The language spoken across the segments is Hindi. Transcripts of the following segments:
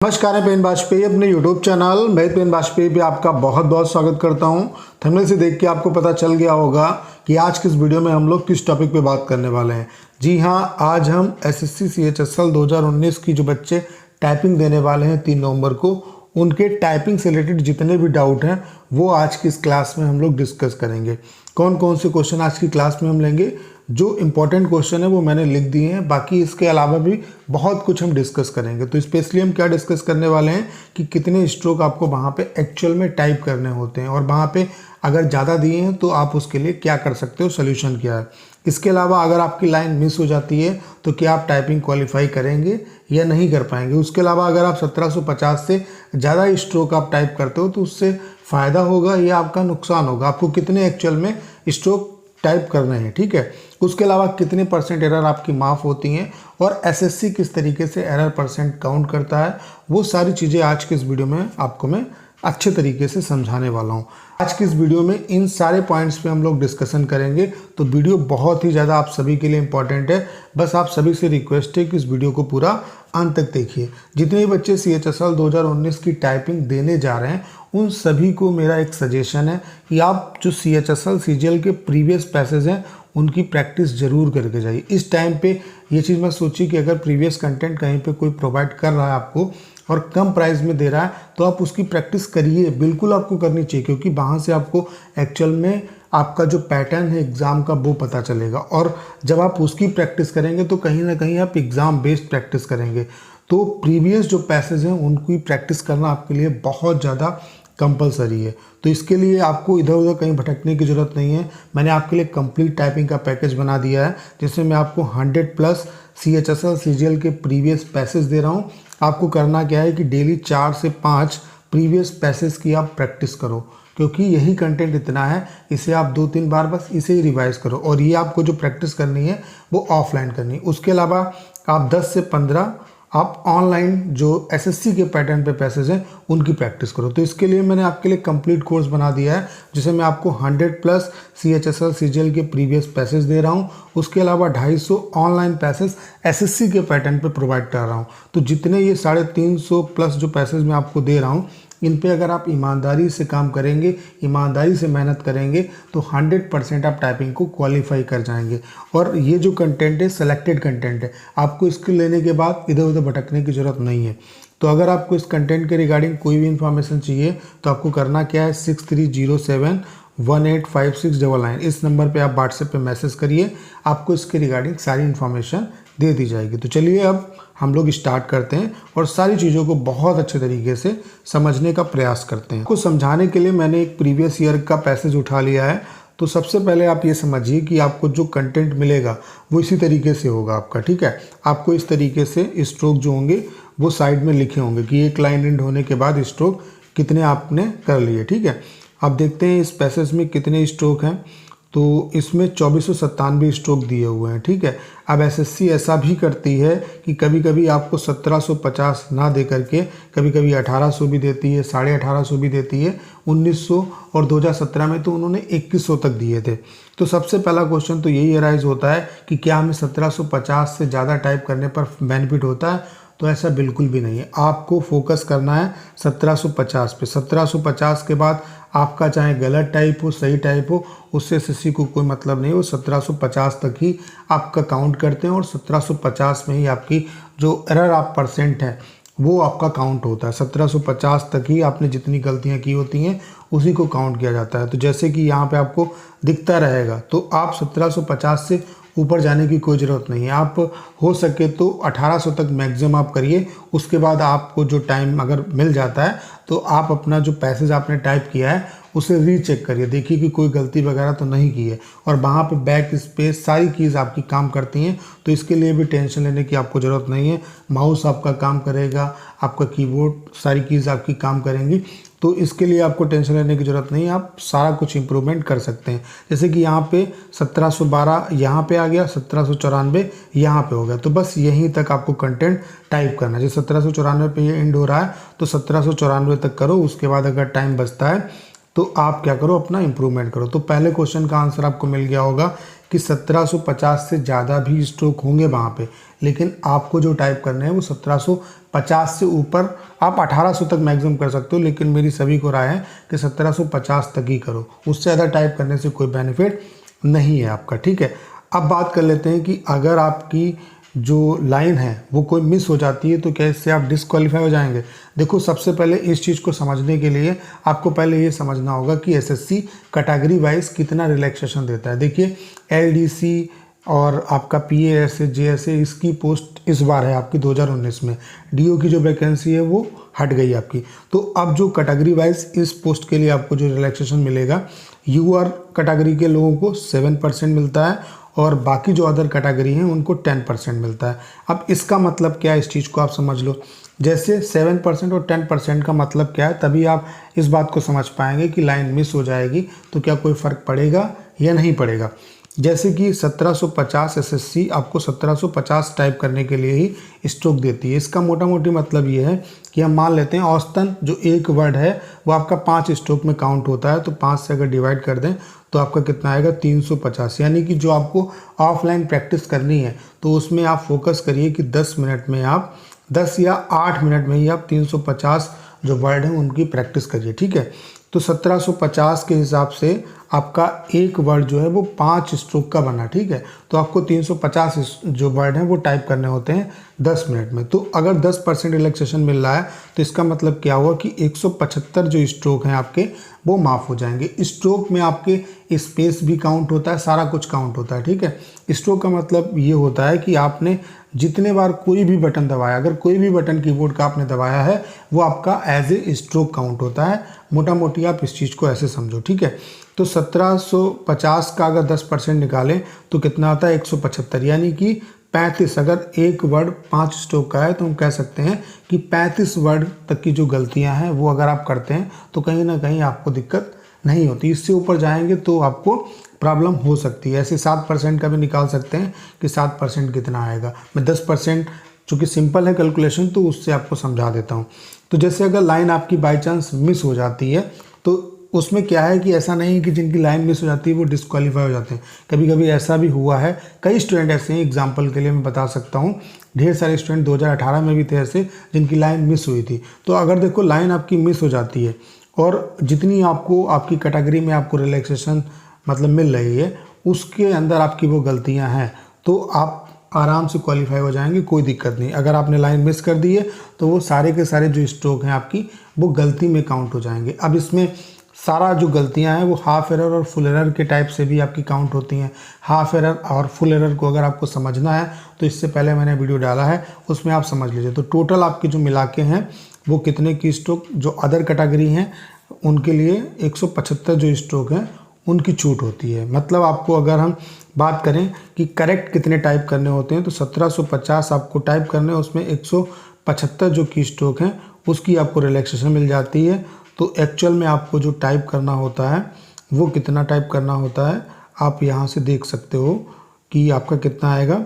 नमस्कार, मैं पेन वाजपेयी अपने यूट्यूब चैनल मैं पेन वाजपेयी पे आपका बहुत बहुत स्वागत करता हूं। थंबनेल से देख के आपको पता चल गया होगा कि आज किस वीडियो में हम लोग किस टॉपिक पे बात करने वाले हैं। जी हां, आज हम एसएससी सीएचएसएल 2019 की जो बच्चे टाइपिंग देने वाले हैं 3 नवंबर को, उनके टाइपिंग से रिलेटेड जितने भी डाउट हैं वो आज की इस क्लास में हम लोग डिस्कस करेंगे। कौन कौन से क्वेश्चन आज की क्लास में हम लेंगे, जो इम्पोर्टेंट क्वेश्चन है वो मैंने लिख दिए हैं, बाकी इसके अलावा भी बहुत कुछ हम डिस्कस करेंगे। तो स्पेशली हम क्या डिस्कस करने वाले हैं कि कितने स्ट्रोक आपको वहाँ पे एक्चुअल में टाइप करने होते हैं और वहाँ पे अगर ज़्यादा दिए हैं तो आप उसके लिए क्या कर सकते हो, सोल्यूशन क्या है। इसके अलावा अगर आपकी लाइन मिस हो जाती है तो क्या आप टाइपिंग क्वालिफाई करेंगे या नहीं कर पाएंगे। उसके अलावा अगर आप 1750 से ज़्यादा स्ट्रोक आप टाइप करते हो तो उससे फ़ायदा होगा या आपका नुकसान होगा, आपको कितने एक्चुअल में स्ट्रोक टाइप करने हैं, ठीक है। उसके अलावा कितने परसेंट एरर आपकी माफ़ होती हैं और एसएससी किस तरीके से एरर परसेंट काउंट करता है, वो सारी चीज़ें आज के इस वीडियो में आपको मैं अच्छे तरीके से समझाने वाला हूँ। आज की इस वीडियो में इन सारे पॉइंट्स पे हम लोग डिस्कशन करेंगे। तो वीडियो बहुत ही ज़्यादा आप सभी के लिए इम्पॉर्टेंट है। बस आप सभी से रिक्वेस्ट है कि इस वीडियो को पूरा अंत तक देखिए। जितने भी बच्चे सीएचएसएल 2019 की टाइपिंग देने जा रहे हैं उन सभी को मेरा एक सजेशन है कि आप जो सीएचएसएल सीजीएल के प्रीवियस पैसेज हैं उनकी प्रैक्टिस जरूर करके जाइए। इस टाइम पे ये चीज़ मैं सोची कि अगर प्रीवियस कंटेंट कहीं पे कोई प्रोवाइड कर रहा है आपको और कम प्राइस में दे रहा है तो आप उसकी प्रैक्टिस करिए, बिल्कुल आपको करनी चाहिए, क्योंकि वहाँ से आपको एक्चुअल में आपका जो पैटर्न है एग्ज़ाम का वो पता चलेगा। और जब आप उसकी प्रैक्टिस करेंगे तो कहीं ना कहीं आप एग्ज़ाम बेस्ड प्रैक्टिस करेंगे। तो प्रीवियस जो पैसेज हैं उनकी प्रैक्टिस करना आपके लिए बहुत ज़्यादा कंपलसरी है। तो इसके लिए आपको इधर उधर कहीं भटकने की ज़रूरत नहीं है। मैंने आपके लिए कंप्लीट टाइपिंग का पैकेज बना दिया है जिसमें मैं आपको 100+ सीएचएसएल सीजीएल के प्रीवियस पैसेज दे रहा हूँ। आपको करना क्या है कि डेली 4 से 5 प्रीवियस पैसेज की आप प्रैक्टिस करो, क्योंकि यही कंटेंट इतना है, इसे आप 2-3 बार बस इसे ही रिवाइज करो। और ये आपको जो प्रैक्टिस करनी है वो ऑफलाइन करनी है। उसके अलावा आप 10 से 15 आप ऑनलाइन जो एसएससी के पैटर्न पे पैसेज हैं उनकी प्रैक्टिस करो। तो इसके लिए मैंने आपके लिए कंप्लीट कोर्स बना दिया है जिसे मैं आपको 100+ सीएचएसएल सीजीएल के प्रीवियस पैसेज दे रहा हूँ। उसके अलावा 250 ऑनलाइन पैसेज एसएससी के पैटर्न पे प्रोवाइड कर रहा हूँ। तो जितने ये 350+ जो पैसेज मैं आपको दे रहा हूँ इन पे अगर आप ईमानदारी से काम करेंगे, ईमानदारी से मेहनत करेंगे तो 100% आप टाइपिंग को क्वालिफाई कर जाएंगे। और ये जो कंटेंट है सिलेक्टेड कंटेंट है, आपको इसको लेने के बाद इधर उधर भटकने की ज़रूरत नहीं है। तो अगर आपको इस कंटेंट के रिगार्डिंग कोई भी इन्फॉर्मेशन चाहिए तो आपको करना क्या है, 6307185699 इस नंबर पे आप व्हाट्सएप पे मैसेज करिए, आपको इसके रिगार्डिंग सारी इन्फॉर्मेशन दे दी जाएगी। तो चलिए अब हम लोग स्टार्ट करते हैं और सारी चीज़ों को बहुत अच्छे तरीके से समझने का प्रयास करते हैं। कुछ समझाने के लिए मैंने एक प्रीवियस ईयर का पैसेज उठा लिया है। तो सबसे पहले आप ये समझिए कि आपको जो कंटेंट मिलेगा वो इसी तरीके से होगा आपका, ठीक है। आपको इस तरीके से स्ट्रोक जो होंगे वो साइड में लिखे होंगे कि एक लाइन एंड होने के बाद स्ट्रोक कितने आपने कर लिए, ठीक है। अब देखते हैं इस पैसेज में कितने स्ट्रोक हैं। तो इसमें 2497 स्ट्रोक दिए हुए हैं, ठीक है। अब एसएससी ऐसा भी करती है कि कभी कभी आपको 1750 ना दे करके कभी कभी 1800 भी देती है, 1850 भी देती है। 1900 और 2017 में तो उन्होंने 2100 तक दिए थे। तो सबसे पहला क्वेश्चन तो यही अराइज होता है कि क्या हमें 1750 से ज़्यादा टाइप करने पर बेनिफिट होता है। तो ऐसा बिल्कुल भी नहीं है, आपको फोकस करना है 1750 पे। 1750 के बाद आपका चाहे गलत टाइप हो सही टाइप हो उससे एसएससी को कोई मतलब नहीं। वो 1750 तक ही आपका काउंट करते हैं और 1750 में ही आपकी जो एरर आप परसेंट है वो आपका काउंट होता है। 1750 तक ही आपने जितनी गलतियां की होती हैं उसी को काउंट किया जाता है। तो जैसे कि यहाँ पे आपको दिखता रहेगा तो आप 1750 से ऊपर जाने की कोई ज़रूरत नहीं है। आप हो सके तो 1800 तक मैक्सिमम आप करिए। उसके बाद आपको जो टाइम अगर मिल जाता है तो आप अपना जो पैसेज आपने टाइप किया है उसे रीचेक करिए, देखिए कि कोई गलती वगैरह तो नहीं की है। और वहाँ पे बैक स्पेस सारी कीज़ आपकी काम करती हैं, तो इसके लिए भी टेंशन लेने की आपको ज़रूरत नहीं है। माउस आपका काम करेगा, आपका कीबोर्ड सारी कीज़ आपकी काम करेंगी, तो इसके लिए आपको टेंशन लेने की ज़रूरत नहीं है। आप सारा कुछ इम्प्रूवमेंट कर सकते हैं। जैसे कि यहाँ पे 1712 यहाँ पे आ गया, 1794 यहाँ पे हो गया। तो बस यहीं तक आपको कंटेंट टाइप करना है। जैसे 1794 पे ये एंड हो रहा है तो 1794 तक करो। उसके बाद अगर टाइम बचता है तो आप क्या करो, अपना इम्प्रूवमेंट करो। तो पहले क्वेश्चन का आंसर आपको मिल गया होगा कि 1750 से ज़्यादा भी स्ट्रोक होंगे वहाँ पे, लेकिन आपको जो टाइप करने हैं वो 1750 से ऊपर, आप 1800 तक मैक्सिमम कर सकते हो, लेकिन मेरी सभी को राय है कि 1750 तक ही करो, उससे ज़्यादा टाइप करने से कोई बेनिफिट नहीं है आपका, ठीक है। अब बात कर लेते हैं कि अगर आपकी जो लाइन है वो कोई मिस हो जाती है तो क्या इससे आप डिस्क्वालीफाई हो जाएंगे। देखो, सबसे पहले इस चीज़ को समझने के लिए आपको पहले ये समझना होगा कि एसएससी कैटेगरी वाइज कितना रिलैक्सेशन देता है। देखिए, एलडीसी और आपका पीएएसए, जेएसए, इसकी पोस्ट इस बार है आपकी 2019 में। डीओ की जो वैकेंसी है वो हट गई आपकी। तो अब जो कैटेगरी वाइज इस पोस्ट के लिए आपको जो रिलैक्सेशन मिलेगा, यूआर कैटेगरी के लोगों को 7% मिलता है और बाकी जो अदर कैटेगरी हैं उनको 10% मिलता है। अब इसका मतलब क्या है, इस चीज़ को आप समझ लो। जैसे 7% और 10% का मतलब क्या है, तभी आप इस बात को समझ पाएंगे कि लाइन मिस हो जाएगी तो क्या कोई फ़र्क पड़ेगा या नहीं पड़ेगा। जैसे कि 1750 एसएससी आपको 1750 टाइप करने के लिए ही स्ट्रोक देती है। इसका मोटा मोटी मतलब ये है कि हम मान लेते हैं औसतन जो एक वर्ड है वो आपका 5 स्ट्रोक में काउंट होता है, तो 5 से अगर डिवाइड कर दें तो आपका कितना आएगा, 350। यानी कि जो आपको ऑफलाइन प्रैक्टिस करनी है तो उसमें आप फोकस करिए कि 10 मिनट में आप 10 या 8 मिनट में ही आप 350 जो वर्ड हैं उनकी प्रैक्टिस करिए, ठीक है। तो 1750 के हिसाब से आपका एक वर्ड जो है वो 5 स्ट्रोक का बना, ठीक है। तो आपको 350 जो वर्ड हैं वो टाइप करने होते हैं 10 मिनट में। तो अगर 10% रिलैक्सेशन मिल रहा है तो इसका मतलब क्या हुआ कि 175 जो स्ट्रोक हैं आपके वो माफ़ हो जाएंगे। स्ट्रोक में आपके स्पेस भी काउंट होता है, सारा कुछ काउंट होता है, ठीक है। स्ट्रोक का मतलब ये होता है कि आपने जितने बार कोई भी बटन दबाया, अगर कोई भी बटन कीबोर्ड का आपने दबाया है वो आपका एज ए स्ट्रोक काउंट होता है। मोटा मोटी आप इस चीज़ को ऐसे समझो, ठीक है। तो 1750 का अगर 10% निकालें तो कितना आता है, 175, यानी कि 35। अगर एक वर्ड 5 स्ट्रोक का है तो हम कह सकते हैं कि 35 वर्ड तक की जो गलतियां हैं वो अगर आप करते हैं तो कहीं ना कहीं आपको दिक्कत नहीं होती। इससे ऊपर जाएंगे तो आपको प्रॉब्लम हो सकती है। ऐसे 7% का भी निकाल सकते हैं कि 7% कितना आएगा। मैं 10% चूँकि सिंपल है कैलकुलेशन तो उससे आपको समझा देता हूँ। तो जैसे अगर लाइन आपकी बाई चांस मिस हो जाती है तो उसमें क्या है कि ऐसा नहीं कि जिनकी लाइन मिस हो जाती है वो डिस्क्वालीफाई हो जाते हैं। कभी कभी ऐसा भी हुआ है, कई स्टूडेंट ऐसे हैं, एग्जांपल के लिए मैं बता सकता हूँ, ढेर सारे स्टूडेंट 2018 में भी थे ऐसे जिनकी लाइन मिस हुई थी। तो अगर देखो लाइन आपकी मिस हो जाती है और जितनी आपको आपकी कैटेगरी में आपको रिलैक्सेशन मतलब मिल रही है उसके अंदर आपकी वो गलतियाँ हैं तो आप आराम से क्वालिफाई हो जाएंगे, कोई दिक्कत नहीं। अगर आपने लाइन मिस कर दी है तो वो सारे के सारे जो स्ट्रोक हैं आपकी वो गलती में काउंट हो जाएंगे। अब इसमें सारा जो गलतियां हैं वो हाफ एरर और फुल एरर के टाइप से भी आपकी काउंट होती हैं। हाफ एरर और फुल एरर को अगर आपको समझना है तो इससे पहले मैंने वीडियो डाला है, उसमें आप समझ लीजिए। तो टोटल आपके जो मिला के हैं वो कितने की स्ट्रोक जो अदर कैटेगरी हैं उनके लिए 175 जो स्ट्रोक हैं उनकी छूट होती है। मतलब आपको अगर हम बात करें कि करेक्ट कितने टाइप करने होते हैं तो 1750 आपको टाइप करने हैं, उसमें 175 जो की स्ट्रोक हैं उसकी आपको रिलैक्सेशन मिल जाती है। तो एक्चुअल में आपको जो टाइप करना होता है वो कितना टाइप करना होता है आप यहाँ से देख सकते हो कि आपका कितना आएगा,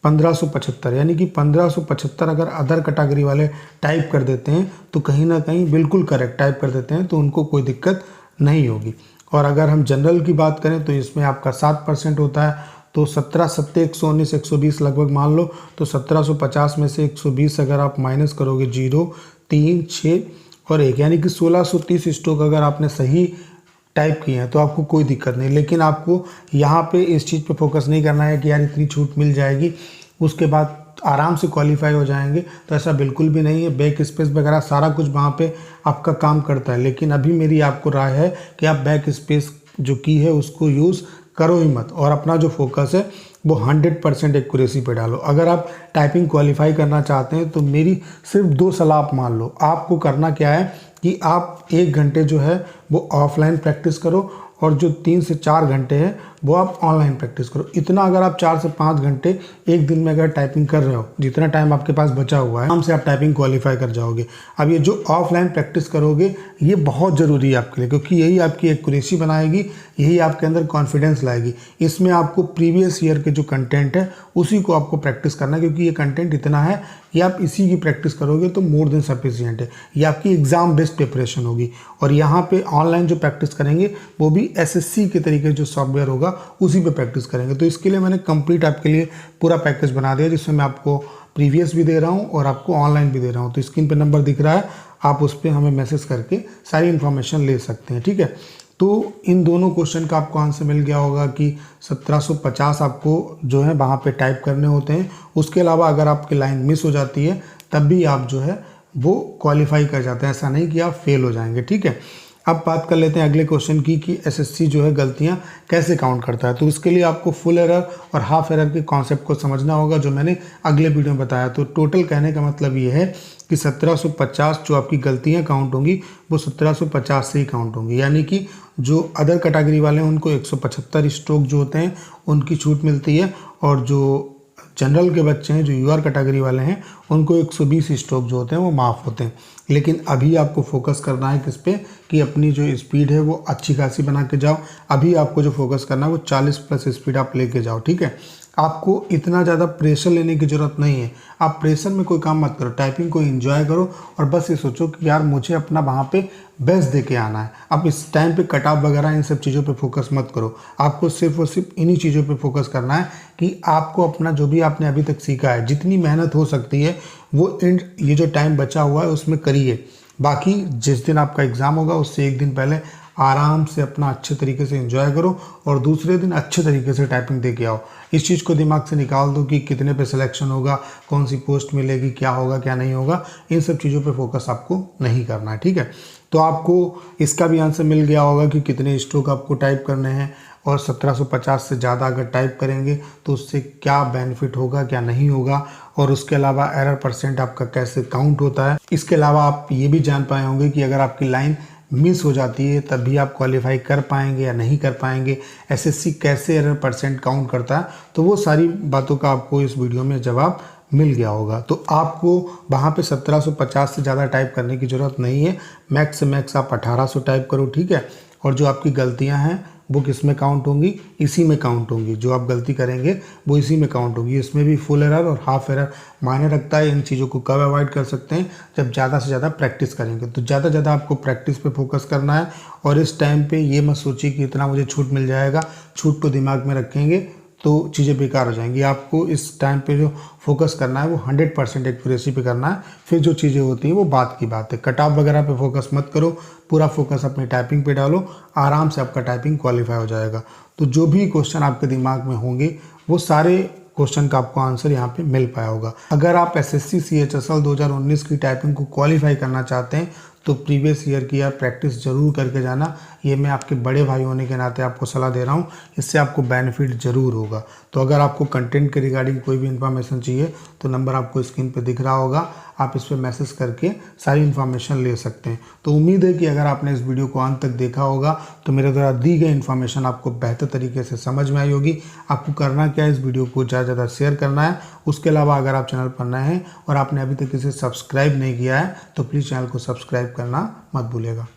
1575। यानी कि 1575 अगर अदर कैटेगरी वाले टाइप कर देते हैं तो कहीं ना कहीं बिल्कुल करेक्ट टाइप कर देते हैं तो उनको कोई दिक्कत नहीं होगी। और अगर हम जनरल की बात करें तो इसमें आपका 7% होता है। तो 17, 7, 119, 120 लगभग मान लो। तो 1750 में से 120 अगर आप माइनस करोगे 0, 3, 6 और 1, यानी कि 1630 स्ट्रोक अगर आपने सही टाइप किए हैं तो आपको कोई दिक्कत नहीं। लेकिन आपको यहाँ पे इस चीज़ पे फोकस नहीं करना है कि यार इतनी छूट मिल जाएगी उसके बाद आराम से क्वालिफाई हो जाएंगे, तो ऐसा बिल्कुल भी नहीं है। बैक स्पेस वगैरह सारा कुछ वहाँ पे आपका काम करता है। लेकिन अभी मेरी आपको राय है कि आप बैक स्पेस जो की है उसको यूज़ करो ही मत और अपना जो फोकस है वो 100% एक्यूरेसी पे डालो। अगर आप टाइपिंग क्वालिफाई करना चाहते हैं तो मेरी सिर्फ 2 सलाह आप मान लो। आपको करना क्या है कि आप 1 घंटे जो है वो ऑफलाइन प्रैक्टिस करो और जो 3 से 4 घंटे हैं वो आप ऑनलाइन प्रैक्टिस करो। इतना अगर आप 4 से 5 घंटे एक दिन में अगर टाइपिंग कर रहे हो, जितना टाइम आपके पास बचा हुआ है, आराम से आप टाइपिंग क्वालिफाई कर जाओगे। अब ये जो ऑफलाइन प्रैक्टिस करोगे ये बहुत ज़रूरी है आपके लिए, क्योंकि यही आपकी एक्यूरेसी बनाएगी, यही आपके अंदर कॉन्फिडेंस लाएगी। इसमें आपको प्रीवियस ईयर के जो कंटेंट है उसी को आपको प्रैक्टिस करना है, क्योंकि ये कंटेंट इतना है कि आप इसी की प्रैक्टिस करोगे तो मोर देन सफिशिएंट है। ये आपकी एग्ज़ाम बेस्ड प्रिपरेशन होगी। और यहाँ पे ऑनलाइन जो प्रैक्टिस करेंगे वो भी एसएससी के तरीके जो सॉफ्टवेयर होगा उसी पे प्रैक्टिस करेंगे। तो इसके लिए मैंने कंप्लीट आपके लिए पूरा पैकेज बना दिया, जिसमें मैं आपको प्रीवियस भी दे रहा हूँ और आपको ऑनलाइन भी दे रहा हूँ। तो स्क्रीन पे नंबर दिख रहा है, आप उस पर हमें मैसेज करके सारी इन्फॉर्मेशन ले सकते हैं, ठीक है। तो इन दोनों क्वेश्चन का आपको आंसर मिल गया होगा कि 1750 आपको जो है वहाँ पे टाइप करने होते हैं। उसके अलावा अगर आपकी लाइन मिस हो जाती है तब भी आप जो है वो क्वालिफाई कर जाते हैं, ऐसा नहीं कि आप फेल हो जाएंगे, ठीक है। अब बात कर लेते हैं अगले क्वेश्चन की कि एसएससी जो है गलतियां कैसे काउंट करता है। तो इसके लिए आपको फुल एरर और हाफ एरर के कॉन्सेप्ट को समझना होगा, जो मैंने अगले वीडियो में बताया। तो टोटल कहने का मतलब ये है कि 1750 जो आपकी गलतियां काउंट होंगी वो 1750 से ही काउंट होंगी, यानी कि जो अदर कैटेगरी वाले हैं उनको 175 स्ट्रोक जो होते हैं उनकी छूट मिलती है, और जो जनरल के बच्चे हैं जो यूआर कैटेगरी वाले हैं उनको 120 स्ट्रोक जो होते हैं वो माफ़ होते हैं। लेकिन अभी आपको फोकस करना है किस पे, कि अपनी जो स्पीड है वो अच्छी खासी बना के जाओ। अभी आपको जो फोकस करना है वो 40 प्लस स्पीड आप लेके जाओ, ठीक है। आपको इतना ज़्यादा प्रेशर लेने की ज़रूरत नहीं है। आप प्रेशर में कोई काम मत करो, टाइपिंग को एंजॉय करो और बस ये सोचो कि यार मुझे अपना वहाँ पे बेस्ट दे के आना है। अब इस टाइम पे कट ऑफ वगैरह इन सब चीज़ों पे फोकस मत करो। आपको सिर्फ और सिर्फ इन्हीं चीज़ों पे फोकस करना है कि आपको अपना जो भी आपने अभी तक सीखा है, जितनी मेहनत हो सकती है वो ये जो टाइम बचा हुआ है उसमें करिए। बाकी जिस दिन आपका एग्ज़ाम होगा उससे एक दिन पहले आराम से अपना अच्छे तरीके से एंजॉय करो और दूसरे दिन अच्छे तरीके से टाइपिंग दे के आओ। इस चीज़ को दिमाग से निकाल दो कि कितने पे सिलेक्शन होगा, कौन सी पोस्ट मिलेगी, क्या होगा क्या नहीं होगा। इन सब चीज़ों पे फोकस आपको नहीं करना है, ठीक है। तो आपको इसका भी आंसर मिल गया होगा कि कितने स्ट्रोक आपको टाइप करने हैं, और 1750 से ज़्यादा अगर टाइप करेंगे तो उससे क्या बेनिफिट होगा क्या नहीं होगा, और उसके अलावा एरर परसेंट आपका कैसे काउंट होता है। इसके अलावा आप ये भी जान पाए होंगे कि अगर आपकी लाइन मिस हो जाती है तब भी आप क्वालिफाई कर पाएंगे या नहीं कर पाएंगे, एसएससी कैसे एरर परसेंट काउंट करता है। तो वो सारी बातों का आपको इस वीडियो में जवाब मिल गया होगा। तो आपको वहाँ पे 1750 से ज़्यादा टाइप करने की ज़रूरत नहीं है। मैक्स से मैक्स आप 1800 टाइप करो, ठीक है। और जो आपकी गलतियाँ हैं वो किस में काउंट होंगी, इसी में काउंट होंगी। जो आप गलती करेंगे वो इसी में काउंट होगी। इसमें भी फुल एरर और हाफ एरर मायने रखता है। इन चीज़ों को कब अवॉइड कर सकते हैं, जब ज़्यादा से ज़्यादा प्रैक्टिस करेंगे। तो ज़्यादा से ज़्यादा आपको प्रैक्टिस पे फोकस करना है, और इस टाइम पे ये मत सोचिए कि इतना मुझे छूट मिल जाएगा। छूट को दिमाग में रखेंगे तो चीज़ें बेकार हो जाएंगी। आपको इस टाइम पे जो फोकस करना है वो 100% एक्यूरेसी पे करना है। फिर जो चीज़ें होती हैं वो बात की बात है। कट ऑफ वगैरह पे फोकस मत करो, पूरा फोकस अपनी टाइपिंग पे डालो, आराम से आपका टाइपिंग क्वालिफाई हो जाएगा। तो जो भी क्वेश्चन आपके दिमाग में होंगे वो सारे क्वेश्चन का आपको आंसर यहाँ पे मिल पाया होगा। अगर आप एसएससी CHSL 2019 की टाइपिंग को क्वालिफाई करना चाहते हैं तो प्रीवियस ईयर की यार प्रैक्टिस ज़रूर करके जाना। ये मैं आपके बड़े भाई होने के नाते आपको सलाह दे रहा हूँ, इससे आपको बेनिफिट ज़रूर होगा। तो अगर आपको कंटेंट के रिगार्डिंग कोई भी इन्फॉर्मेशन चाहिए तो नंबर आपको स्क्रीन पे दिख रहा होगा, आप इस पर मैसेज करके सारी इन्फॉर्मेशन ले सकते हैं। तो उम्मीद है कि अगर आपने इस वीडियो को अंत तक देखा होगा तो मेरे द्वारा दी गई इन्फॉर्मेशन आपको बेहतर तरीके से समझ में आई होगी। आपको करना क्या है, इस वीडियो को ज़्यादा से ज़्यादा शेयर करना है। उसके अलावा अगर आप चैनल पर नए हैं और आपने अभी तक इसे सब्सक्राइब नहीं किया है तो प्लीज़ चैनल को सब्सक्राइब करना मत भूलिएगा।